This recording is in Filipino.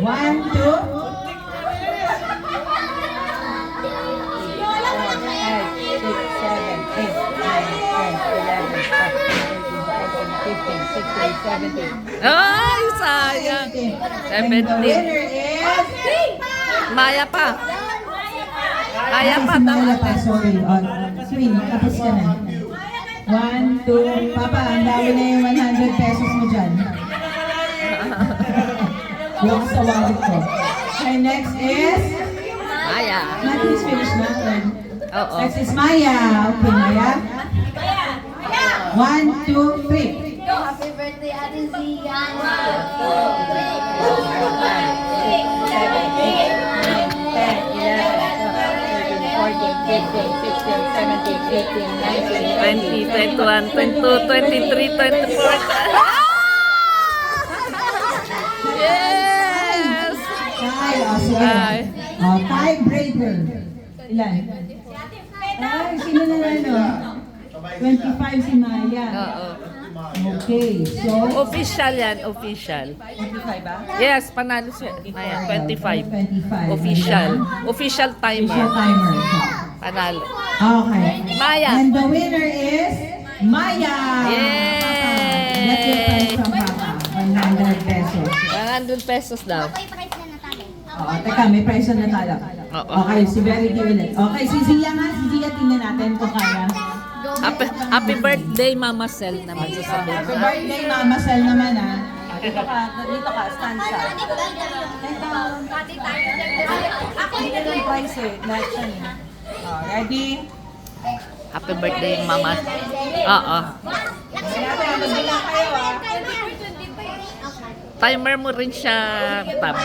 1, 2. 8, ay, sayang. 17. And the 17. winner is... Maya pa. Maya pa, Si tama. Maya pa, sorry. Swing, tapos ka na. 1, 2. Papa, ang dami na yung 100 pesos mo dyan. Lock sa wallet ko. Okay, next is... Maya. Matthew's finished na. Oo. Next is Maya. Okay, Maya. 1, 2, 3. Happy birthday, Ate Zia. 20, 21, 22, 23, 24. Yes! Ay, sige. Ay. Tiebreaker. Ilan? Ay, sino nanalo? 25 si Maya. Oo. Okay, so... Official yan, official. 25 ba? Yes, panalo siya. Ayan, 25. 25. Official. Official Official timer. timer. Panalo. Okay. Maya. And the winner is Maya. Yay! That's your prize from Papa. 100 pesos. 100 pesos daw. Oo, teka, may prize na natalo. Oo. Okay, si Verity ulit. Okay, si Zia nga. Si Zia, tingnan natin kung kaya. Happy birthday, Mama Sel na magsasabi. Happy birthday, Mama Sel naman ah. Dito ka, stand ka. Ako hindi ng prize eh. Lahat siya eh. Ready? Happy birthday, Mama. Oo. Magbilang kayo ah. Timer mo rin siya, Tab.